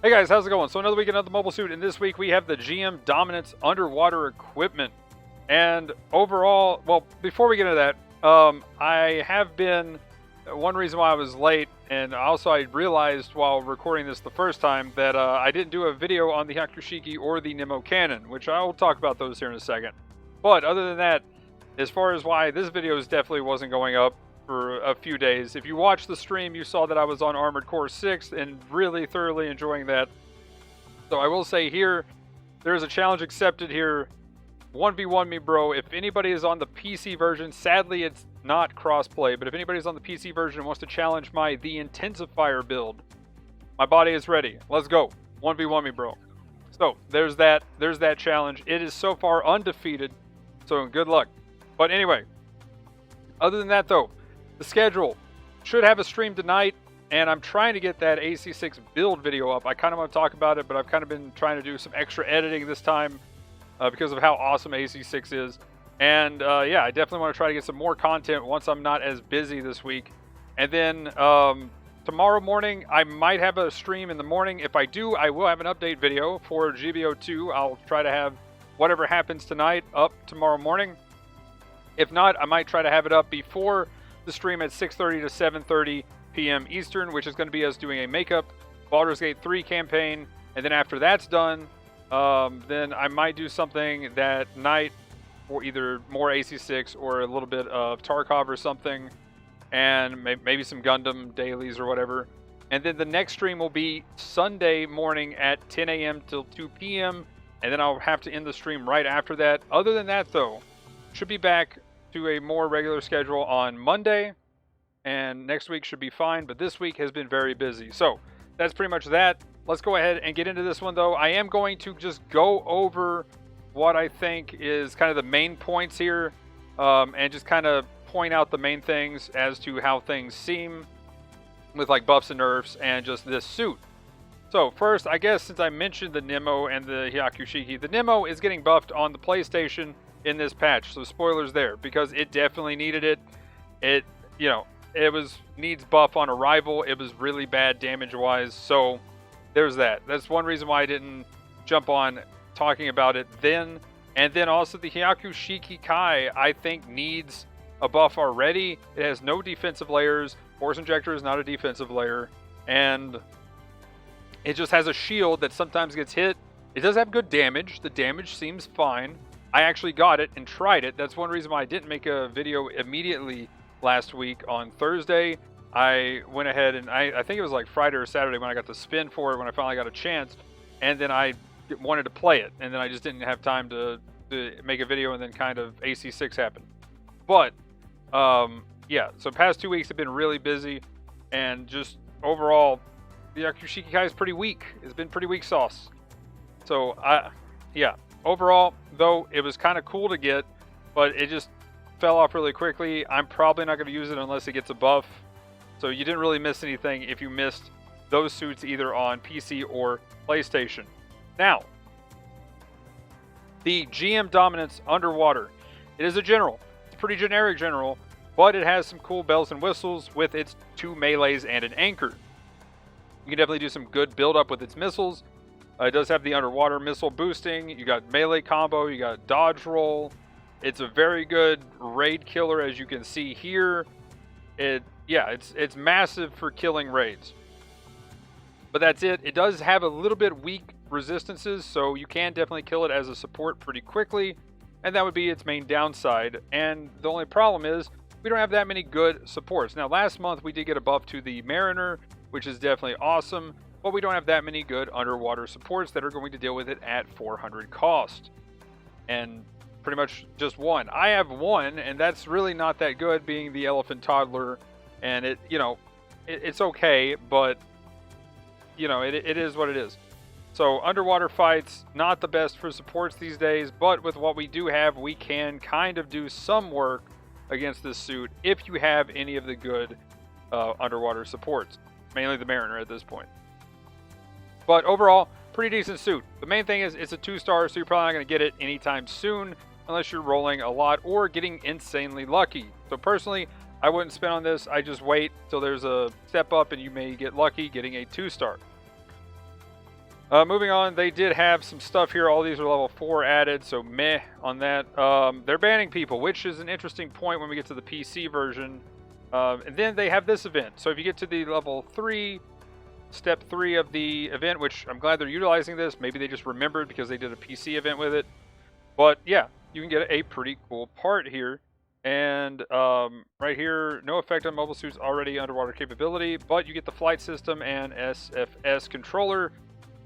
Hey guys, how's it going? So another week, another mobile suit, and this week we have the GM Dominance underwater equipment. And overall, well, before we get into that, I have been, one reason why I was late, and also I realized while recording this the first time that I didn't do a video on the Hakushiki or the Nemo cannon, which I will talk about those here in a second. But other than that, as far as why this video definitely wasn't going up for a few days. If you watched the stream, you saw that I was on Armored Core 6 and really thoroughly enjoying that. So I will say here, there's a challenge accepted here. 1v1 me, bro. If anybody is on the PC version, sadly it's not crossplay, but if anybody's on the PC version and wants to challenge the Intensifier build, my body is ready. Let's go. 1v1 me, bro. So there's that challenge. It is so far undefeated, so good luck. But anyway, other than that though, the schedule should have a stream tonight, and I'm trying to get that AC6 build video up. I kind of want to talk about it, but I've kind of been trying to do some extra editing this time because of how awesome AC6 is. And yeah, I definitely want to try to get some more content once I'm not as busy this week. And then tomorrow morning, I might have a stream in the morning. If I do, I will have an update video for GBO2. I'll try to have whatever happens tonight up tomorrow morning. If not, I might try to have it up before the stream at 6:30 to 7:30 p.m. Eastern, which is going to be us doing a makeup Baldur's Gate 3 campaign. And then after that's done, then I might do something that night for either more AC6 or a little bit of Tarkov or something, and maybe some Gundam dailies or whatever. And then the next stream will be Sunday morning at 10 a.m. till 2 p.m. And then I'll have to end the stream right after that. Other than that, though, should be back to a more regular schedule on Monday, and next week should be fine, but this week has been very busy. So that's pretty much that. Let's go ahead and get into this one though. I am going to just go over what I think is kind of the main points here, and just kind of point out the main things as to how things seem with like buffs and nerfs and just this suit. So first, I guess since I mentioned the Nemo and the Hyakushiki, the Nemo is getting buffed on the PlayStation in this patch, so spoilers there, because it definitely needed it. It, needs buff on arrival. It was really bad damage wise, so there's that. That's one reason why I didn't jump on talking about it then. And then also the Hyakushiki Kai, I think, needs a buff already. It has no defensive layers. Force Injector is not a defensive layer, and it just has a shield that sometimes gets hit. It does have good damage. The damage seems fine. I actually got it and tried it. That's one reason why I didn't make a video immediately last week on Thursday. I went ahead and I think it was like Friday or Saturday when I got the spin for it, when I finally got a chance, and then I wanted to play it, and then I just didn't have time to make a video, and then kind of AC6 happened. But yeah, so past 2 weeks have been really busy, and just overall the Akushiki Kai is pretty weak. It's been pretty weak sauce. So yeah. Overall, though, it was kind of cool to get, but it just fell off really quickly. I'm probably not going to use it unless it gets a buff. So you didn't really miss anything if you missed those suits either on PC or PlayStation. Now, the GM Dominance Underwater. It is a general. It's a pretty generic general, but it has some cool bells and whistles with its 2 melees and an anchor. You can definitely do some good build-up with its missiles. It does have the underwater missile boosting. You got melee combo. You got dodge roll. It's a very good raid killer, as you can see here. It's massive for killing raids. But that's it. It does have a little bit weak resistances, so you can definitely kill it as a support pretty quickly, and that would be its main downside. And the only problem is we don't have that many good supports. Now, last month we did get a buff to the Mariner, which is definitely awesome. But we don't have that many good underwater supports that are going to deal with it at 400 cost. And pretty much just one. I have one, and that's really not that good, being the Elephant Toddler. And it's okay, but it is what it is. So underwater fights, not the best for supports these days, but with what we do have, we can kind of do some work against this suit if you have any of the good underwater supports. Mainly the Mariner at this point. But overall, pretty decent suit. The main thing is it's a 2-star, so you're probably not going to get it anytime soon unless you're rolling a lot or getting insanely lucky. So personally, I wouldn't spend on this. I just wait till there's a step up and you may get lucky getting a 2-star. Moving on, they did have some stuff here. All these are level 4 added, so meh on that. They're banning people, which is an interesting point when we get to the PC version. And then they have this event. So if you get to the level 3, step 3 of the event, which I'm glad they're utilizing this. Maybe they just remembered because they did a PC event with it. But yeah, you can get a pretty cool part here. And right here, no effect on mobile suits already underwater capability, but you get the flight system and SFS controller.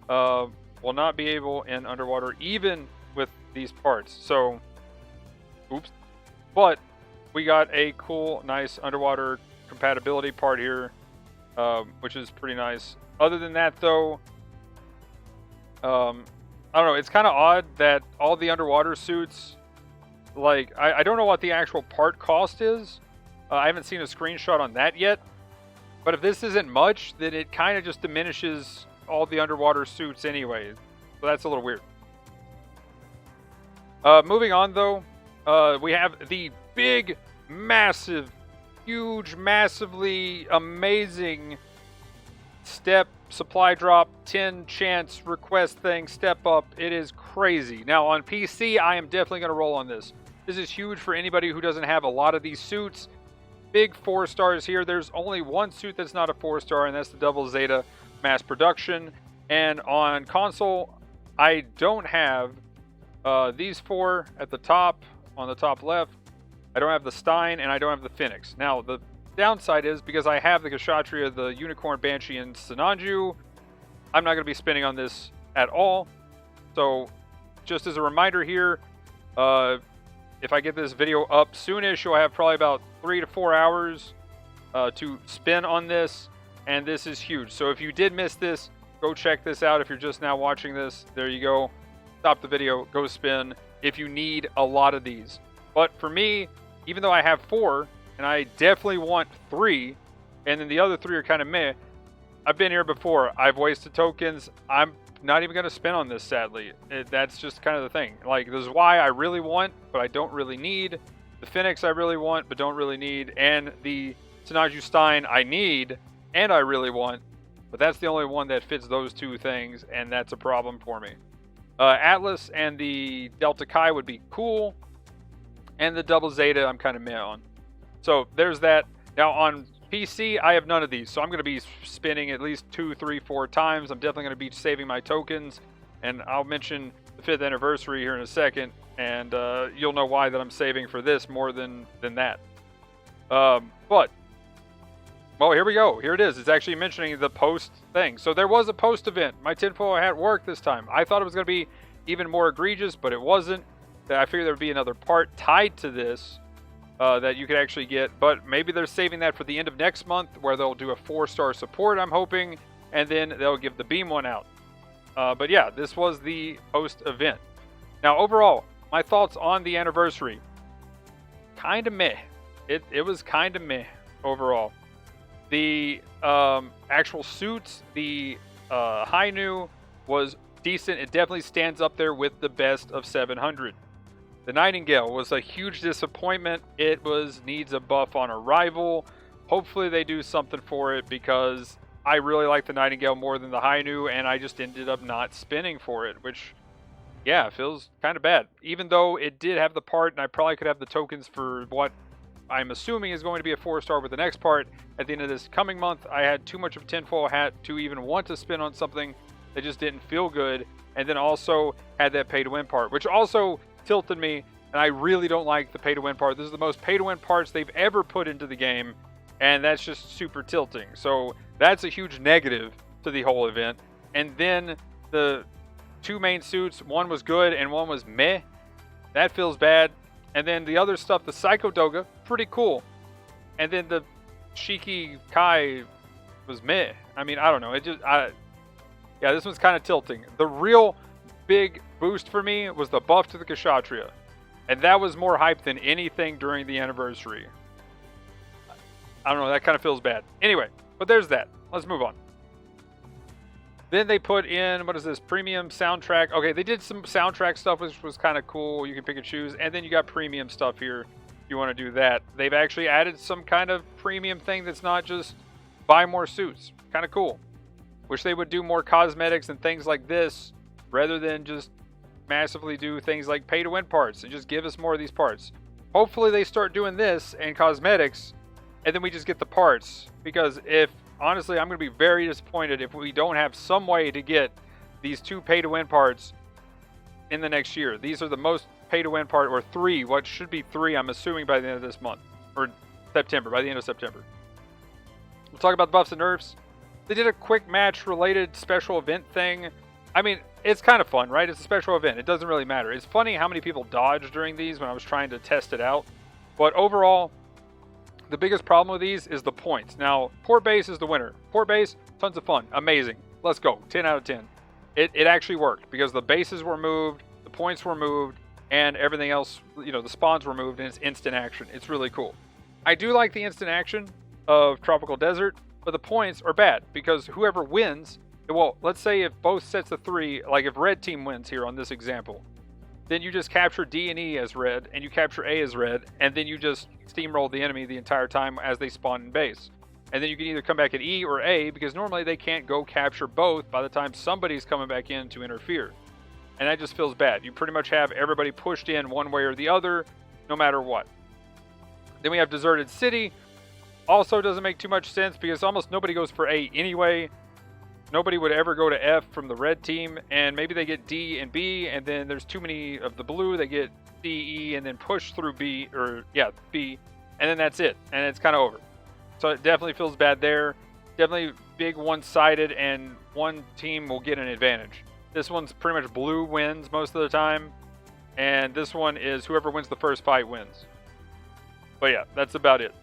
Will not be able in underwater even with these parts. So, oops. But we got a cool, nice underwater compatibility part here, which is pretty nice. Other than that, though, I don't know. It's kind of odd that all the underwater suits, like, I don't know what the actual part cost is. I haven't seen a screenshot on that yet. But if this isn't much, then it kind of just diminishes all the underwater suits anyways. So that's a little weird. Moving on, though, we have the big, massive, huge, massively amazing step supply drop 10 chance request thing. Step up. It is crazy. Now on PC, I am definitely going to roll on this. This is huge for anybody who doesn't have a lot of these suits. Big 4 stars here. There's only one suit that's not a 4-star, and that's the Double Zeta mass production. And on console, I don't have these 4 at the top, on the top left. I don't have the Stein, and I don't have the Phoenix. Now, the downside is because I have the Kshatriya, the Unicorn, Banshee, and Sinanju, I'm not going to be spending on this at all. So, just as a reminder here, if I get this video up soonish, you'll have probably about 3 to 4 hours to spin on this. And this is huge. So if you did miss this, go check this out. If you're just now watching this, there you go. Stop the video, go spin if you need a lot of these. But for me, even though I have 4, and I definitely want 3, and then the other 3 are kind of meh, I've been here before. I've wasted tokens. I'm not even going to spin on this, sadly. That's just kind of the thing. Like, this is why I really want, but I don't really need. The Phoenix I really want, but don't really need. And the Sinanju Stein I need, and I really want, but that's the only one that fits those 2 things, and that's a problem for me. Atlas and the Delta Chi would be cool, and the Double Zeta I'm kind of meh on. So there's that. Now on PC, I have none of these, so I'm going to be spinning at least 2, 3, 4 times. I'm definitely going to be saving my tokens, and I'll mention the 5th anniversary here in a second, and you'll know why that I'm saving for this more than that. But well, here we go. Here it is. It's actually mentioning the post thing. So there was a post event. My tinfoil hat worked this time. I thought it was going to be even more egregious, but it wasn't. I figured there would be another part tied to this that you could actually get. But maybe they're saving that for the end of next month where they'll do a 4-star support, I'm hoping. And then they'll give the beam one out. But yeah, this was the post event. Now, overall, my thoughts on the anniversary. Kind of meh. It was kind of meh overall. The actual suits, the Hainu was decent. It definitely stands up there with the best of 700. The Nightingale was a huge disappointment. It needs a buff on arrival. Hopefully they do something for it because I really like the Nightingale more than the Hainu, and I just ended up not spinning for it, which, yeah, feels kind of bad. Even though it did have the part, and I probably could have the tokens for what I'm assuming is going to be a 4-star with the next part at the end of this coming month. I had too much of a tinfoil hat to even want to spin on something that just didn't feel good, and then also had that pay-to-win part, which also tilted me, and I really don't like the pay-to-win part. This is the most pay-to-win parts they've ever put into the game, and that's just super tilting. So that's a huge negative to the whole event. And then the 2 main suits, one was good and one was meh. That feels bad. And then the other stuff, the Psycho Doga, pretty cool. And then the Shiki Kai was meh. I mean, I don't know. Yeah, this one's kind of tilting. The real big boost for me was the buff to the Kshatriya. And that was more hype than anything during the anniversary. I don't know, that kind of feels bad. Anyway, but there's that. Let's move on. Then they put in, what is this, premium soundtrack. Okay, they did some soundtrack stuff, which was kind of cool. You can pick and choose. And then you got premium stuff here if you want to do that. They've actually added some kind of premium thing that's not just buy more suits. Kind of cool. Wish they would do more cosmetics and things like this rather than just massively do things like pay to win parts and just give us more of these parts. Hopefully they start doing this and cosmetics and then we just get the parts, because honestly, I'm going to be very disappointed if we don't have some way to get these 2 pay to win parts in the next year. These are the most pay to win part, or 3, what should be 3, I'm assuming, by the end of this month, or September, by the end of September. We'll talk about the buffs and nerfs. They did a quick match related special event thing. I mean, it's kind of fun, right? It's a special event. It doesn't really matter. It's funny how many people dodged during these when I was trying to test it out. But overall, the biggest problem with these is the points. Now, port base is the winner. Port base, tons of fun. Amazing. Let's go. 10 out of 10. It actually worked because the bases were moved, the points were moved, and everything else, the spawns were moved, and it's instant action. It's really cool. I do like the instant action of Tropical Desert, but the points are bad because whoever wins, well, let's say if both sets of 3, like if red team wins here on this example, then you just capture D and E as red, and you capture A as red, and then you just steamroll the enemy the entire time as they spawn in base. And then you can either come back at E or A, because normally they can't go capture both by the time somebody's coming back in to interfere. And that just feels bad. You pretty much have everybody pushed in one way or the other, no matter what. Then we have Deserted City. Also doesn't make too much sense because almost nobody goes for A anyway. Nobody would ever go to F from the red team, and maybe they get D and B, and then there's too many of the blue. They get D, E, and then push through B, B, and then that's it, and it's kind of over. So it definitely feels bad there. Definitely big one-sided, and one team will get an advantage. This one's pretty much blue wins most of the time, and this one is whoever wins the first fight wins. But yeah, that's about it.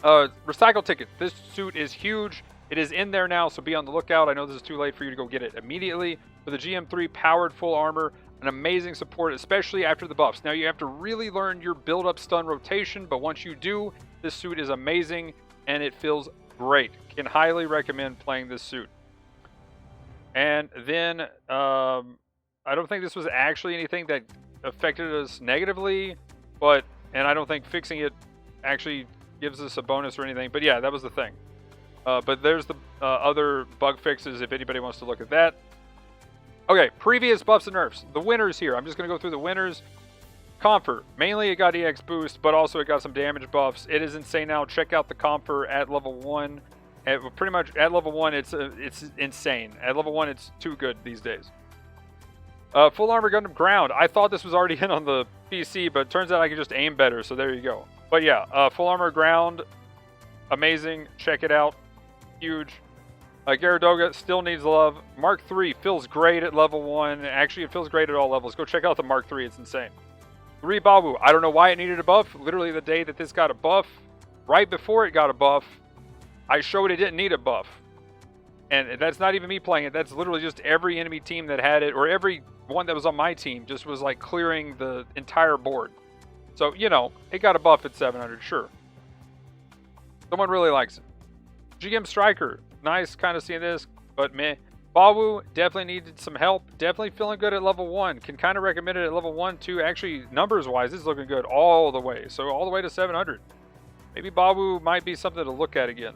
Recycle ticket. This suit is huge. It is in there now, so be on the lookout. I know this is too late for you to go get it immediately. For the GM3 powered full armor, an amazing support, especially after the buffs. Now you have to really learn your build-up stun rotation, but once you do, this suit is amazing and it feels great. Can highly recommend playing this suit. And then I don't think this was actually anything that affected us negatively, and I don't think fixing it actually gives us a bonus or anything. But yeah, that was the thing. But there's the other bug fixes if anybody wants to look at that. Okay, previous buffs and nerfs. The winners here. I'm just going to go through the winners. Comfort. Mainly it got EX boost, but also it got some damage buffs. It is insane now. Check out the Comfort at level 1. Pretty much at level 1, it's insane. At level 1, it's too good these days. Full Armor Gundam Ground. I thought this was already in on the PC, but it turns out I can just aim better, so there you go. But yeah, Full Armor Ground. Amazing. Check it out. Huge. Gyaradoga still needs love. Mark 3 feels great at level 1. Actually, it feels great at all levels. Go check out the Mark 3. It's insane. Babu. I don't know why it needed a buff. Literally the day that this got a buff, right before it got a buff, I showed it didn't need a buff. And that's not even me playing it. That's literally just every enemy team that had it, or every one that was on my team, just was like clearing the entire board. So, it got a buff at 700, sure. Someone really likes it. GM Striker, nice kind of seeing this, but meh. Bawu definitely needed some help. Definitely feeling good at level 1. Can kind of recommend it at level 1 too. Actually, numbers-wise, this is looking good all the way. So all the way to 700. Maybe Bawu might be something to look at again.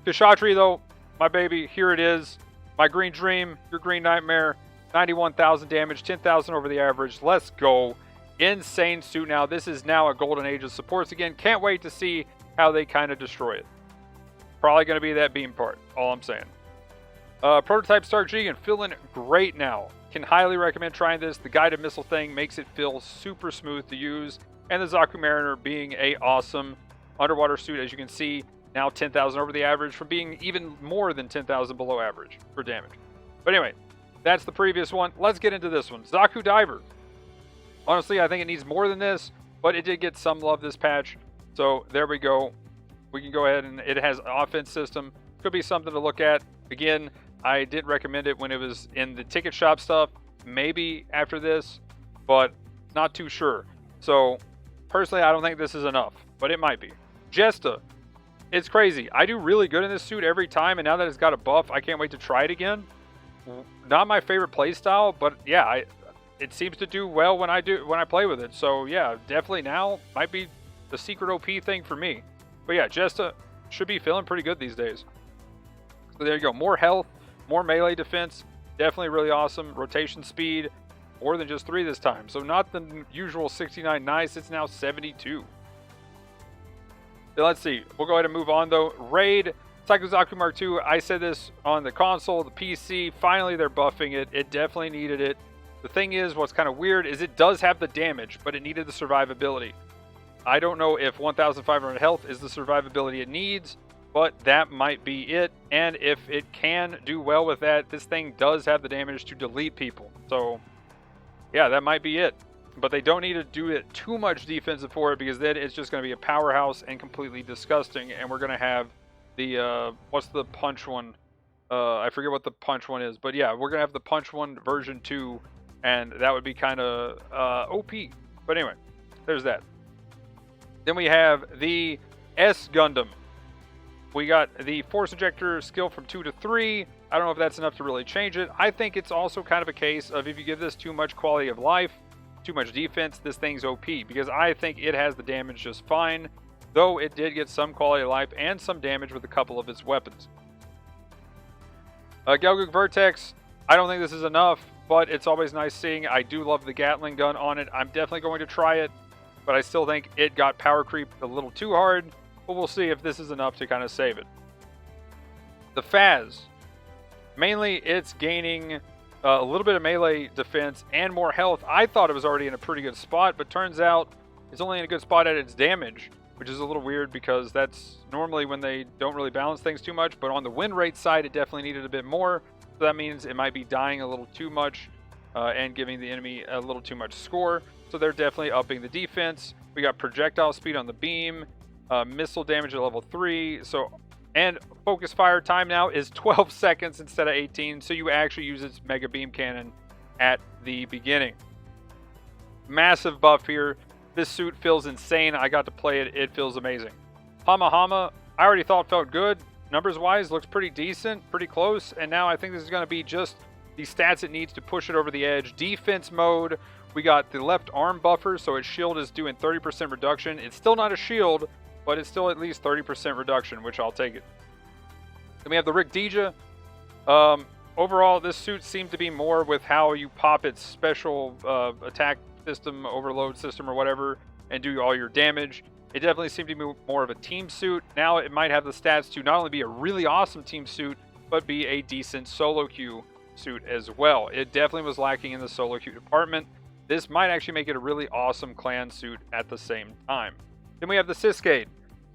Kshatri, though, my baby, here it is. My green dream, your green nightmare. 91,000 damage, 10,000 over the average. Let's go. Insane suit now. This is now a golden age of supports again. Can't wait to see how they kind of destroy it. Probably going to be that beam part, all I'm saying. Prototype Star G and feeling great now. Can highly recommend trying this. The guided missile thing makes it feel super smooth to use. And the Zaku Mariner being a awesome underwater suit, as you can see, now 10,000 over the average from being even more than 10,000 below average for damage. But anyway, that's the previous one. Let's get into this one. Zaku Diver. Honestly, I think it needs more than this, but it did get some love this patch. So there we go. We can go ahead, and it has an offense system. Could be something to look at. Again, I did recommend it when it was in the ticket shop stuff. Maybe after this, but not too sure. So personally, I don't think this is enough, but it might be. Jesta. It's crazy. I do really good in this suit every time, and now that it's got a buff, I can't wait to try it again. Not my favorite playstyle, but yeah, it seems to do well when I play with it. So yeah, definitely now might be the secret OP thing for me. But yeah, Jesta should be feeling pretty good these days. So there you go. More health, More melee defense, definitely really awesome. Rotation speed, more than just 3 this time. So not the usual 69 nice, it's now 72. Then let's see, we'll go ahead and move on though. Raid, Psycho Zaku Mark II, I said this on the console, the PC, finally they're buffing it. It definitely needed it. The thing is, what's kind of weird is it does have the damage, but it needed the survivability. I don't know if 1,500 health is the survivability it needs, but that might be it. And if it can do well with that, this thing does have the damage to delete people. So, yeah, that might be it. But they don't need to do it too much defensive for it, because then it's just going to be a powerhouse and completely disgusting. And we're going to have the, what's the punch one? I forget what the punch one is. But yeah, we're going to have the punch one version 2. And that would be kind of OP. But anyway, there's that. Then we have the S Gundam. We got the Force Injector skill from 2 to 3. I don't know if that's enough to really change it. I think it's also kind of a case of if you give this too much quality of life, too much defense, this thing's OP. Because I think it has the damage just fine. Though it did get some quality of life and some damage with a couple of its weapons. Gelgoog Vertex. I don't think this is enough, but it's always nice seeing. I do love the Gatling gun on it. I'm definitely going to try it, but I still think it got power creeped a little too hard. But we'll see if this is enough to kind of save it. The Faz. Mainly, it's gaining a little bit of melee defense and more health. I thought it was already in a pretty good spot, but turns out it's only in a good spot at its damage, which is a little weird because that's normally when they don't really balance things too much. But on the win rate side, it definitely needed a bit more. So that means it might be dying a little too much and giving the enemy a little too much score. So they're definitely upping the defense. We got projectile speed on the beam, missile damage at level 3. And focus fire time now is 12 seconds instead of 18. So you actually use its mega beam cannon at the beginning. Massive buff here. This suit feels insane. I got to play it. It feels amazing. Hama Hama, I already thought felt good. Numbers wise, looks pretty decent, pretty close. And now I think this is going to be just the stats it needs to push it over the edge. Defense mode, we got the left arm buffer, so its shield is doing 30% reduction. It's still not a shield, but it's still at least 30% reduction, which I'll take it. Then we have the Rick Deja. Overall, this suit seemed to be more with how you pop its special attack system, overload system or whatever, and do all your damage. It definitely seemed to be more of a team suit. Now it might have the stats to not only be a really awesome team suit, but be a decent solo queue suit as well. It definitely was lacking in the solo queue department. This might actually make it a really awesome clan suit at the same time. Then we have the Siscade.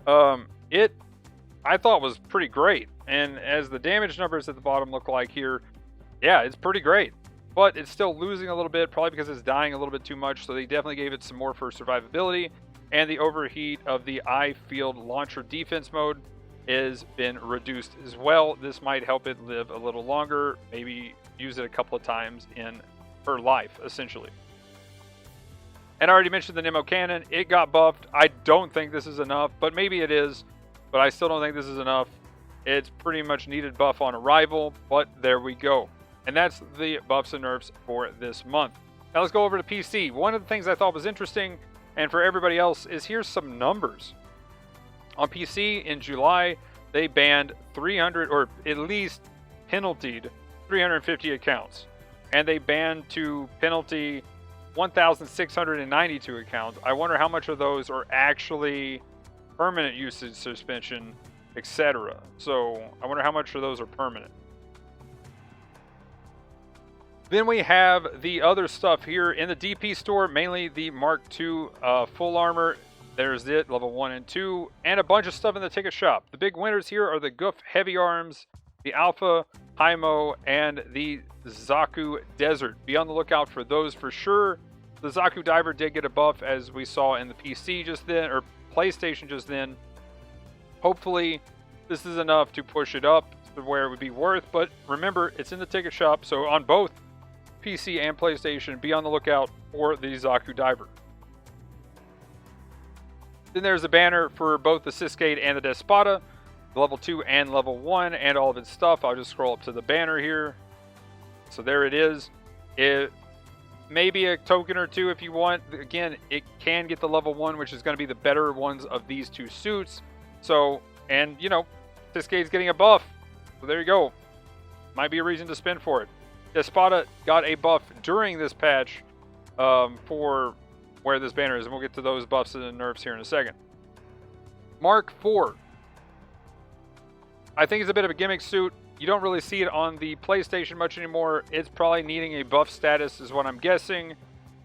I thought was pretty great. And as the damage numbers at the bottom look like here, yeah, it's pretty great. But it's still losing a little bit, probably because it's dying a little bit too much. So they definitely gave it some more for survivability. And the overheat of the eye field launcher defense mode has been reduced as well. This might help it live a little longer, maybe use it a couple of times in her life, essentially. And I already mentioned the Nemo Cannon. It got buffed. I don't think this is enough, but maybe it is. But I still don't think this is enough. It's pretty much needed buff on arrival, but there we go. And that's the buffs and nerfs for this month. Now let's go over to PC. One of the things I thought was interesting, and for everybody else, is here's some numbers. On PC in July, they banned 300, or at least penaltied 350 accounts. And they banned to penalty 1,692 accounts. I wonder how much of those are actually permanent usage suspension, etc. So I wonder how much of those are permanent. Then we have the other stuff here in the DP store, mainly the Mark II full armor. There's it, level 1 and 2, and a bunch of stuff in the ticket shop. The big winners here are the Goof Heavy Arms, the Alpha, Hymo, and the Zaku Desert. Be on the lookout for those for sure. The Zaku Diver did get a buff, as we saw in the PC just then, or PlayStation just then. Hopefully, this is enough to push it up to where it would be worth, but remember, it's in the ticket shop, so on both PC and PlayStation, be on the lookout for the Zaku Diver. Then there's a banner for both the Siscade and the Despada, the level 2 and level 1, and all of its stuff. I'll just scroll up to the banner here. So there it is. It may be a token or two if you want. Again, it can get the level 1, which is going to be the better ones of these two suits. So, and you know, Siscade's getting a buff. So there you go. might be a reason to spin for it. Espada got a buff during this patch for where this banner is, and we'll get to those buffs and nerfs here in a second. Mark IV. I think it's a bit of a gimmick suit. You don't really see it on the PlayStation much anymore. It's probably needing a buff status is what I'm guessing.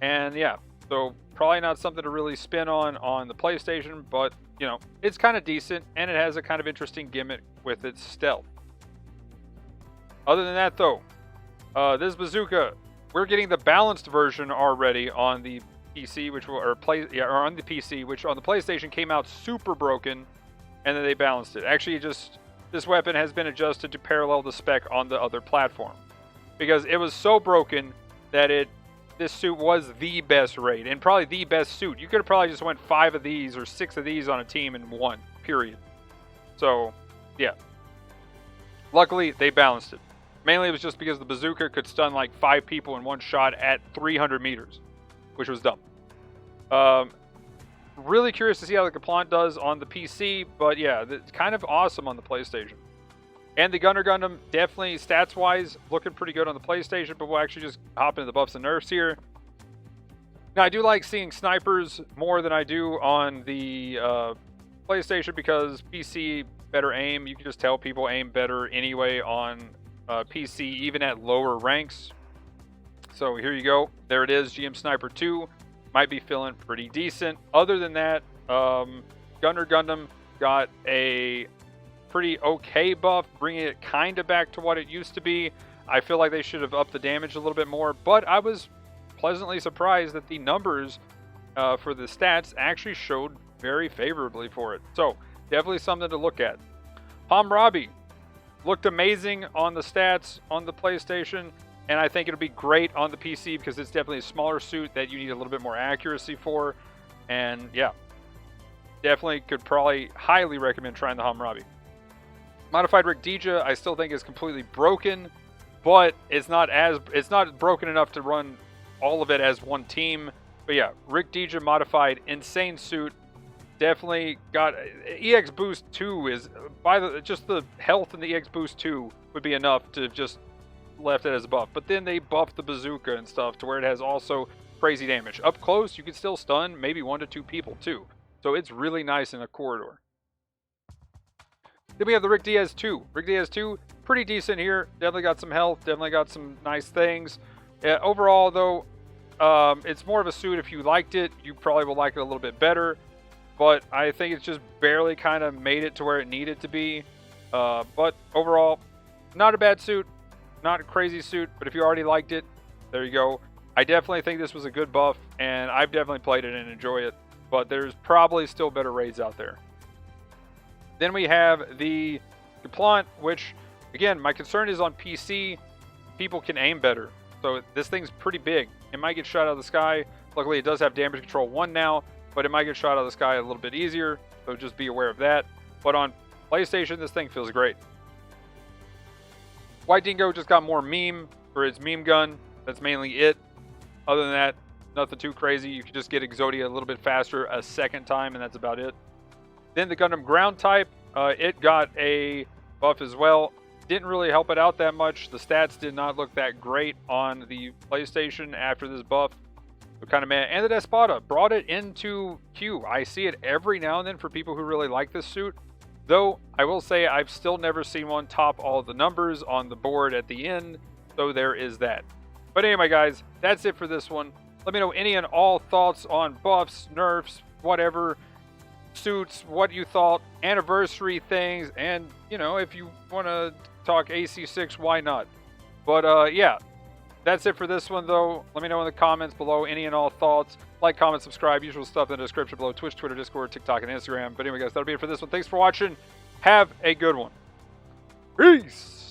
And yeah, so probably not something to really spin on the PlayStation, but you know, it's kind of decent, and it has a kind of interesting gimmick with its stealth. Other than that though, this bazooka, we're getting the balanced version already on the PC, or on the PC, which on the PlayStation came out super broken, and then they balanced it. Actually, this weapon has been adjusted to parallel the spec on the other platform, because it was so broken that this suit was the best raid and probably the best suit. You could have probably just went 5 of these or 6 of these on a team and won, period. So yeah, luckily they balanced it. Mainly it was just because the bazooka could stun like 5 people in one shot at 300 meters, which was dumb. Really curious to see how the Kaplant does on the PC, but yeah, it's kind of awesome on the PlayStation. And the Gundam, definitely stats-wise, looking pretty good on the PlayStation, but we'll actually just hop into the buffs and nerfs here. Now, I do like seeing snipers more than I do on the PlayStation, because PC, better aim. You can just tell people aim better anyway on PC, even at lower ranks. So here you go. There it is, GM Sniper 2. Might be feeling pretty decent. Other than that, Gundam got a pretty okay buff, bringing it kind of back to what it used to be. I feel like they should have upped the damage a little bit more, but I was pleasantly surprised that the numbers for the stats actually showed very favorably for it. So definitely something to look at. Hammurabi looked amazing on the stats on the PlayStation, and I think it'll be great on the PC because it's definitely a smaller suit that you need a little bit more accuracy for. And yeah, definitely could probably highly recommend trying the Hammurabi. Modified Rick Deja, I still think is completely broken, but it's not broken enough to run all of it as one team. But yeah, Rick Deja modified, insane suit. Definitely got EX Boost 2 is just the health in the EX Boost 2 would be enough to just left it as a buff, but then they buffed the bazooka and stuff to where it has also crazy damage. Up close, you can still stun maybe 1 to 2 people too. So it's really nice in a corridor. Then we have the Rick Diaz 2. Rick Diaz 2, pretty decent here. Definitely got some health, definitely got some nice things. Overall though, it's more of a suit. If you liked it, you probably will like it a little bit better. But I think it's just barely kind of made it to where it needed to be. But overall, not a bad suit. Not a crazy suit, but if you already liked it, there you go. I definitely think this was a good buff, and I've definitely played it and enjoy it, but there's probably still better raids out there. Then we have the Kaplant, which, again, my concern is on PC, people can aim better. So this thing's pretty big. It might get shot out of the sky. Luckily, it does have damage control 1 now, but it might get shot out of the sky a little bit easier, so just be aware of that. But on PlayStation, this thing feels great. White Dingo just got more meme for its meme gun. That's mainly it. Other than that, nothing too crazy. You can just get Exodia a little bit faster a second time, and that's about it. Then the Gundam ground type, it got a buff as well. Didn't really help it out that much. The stats did not look that great on the PlayStation after this buff. So kind of mad. And the Espada brought it into Q. I see it every now and then for people who really like this suit. Though, I will say I've still never seen one top all the numbers on the board at the end, so there is that. But anyway, guys, that's it for this one. Let me know any and all thoughts on buffs, nerfs, whatever, suits, what you thought, anniversary things, and, you know, if you want to talk AC6, why not? But, yeah, that's it for this one, though. Let me know in the comments below any and all thoughts. Like, comment, subscribe, usual stuff in the description below. Twitch, Twitter, Discord, TikTok, and Instagram. But anyway, guys, that'll be it for this one. Thanks for watching. Have a good one. Peace!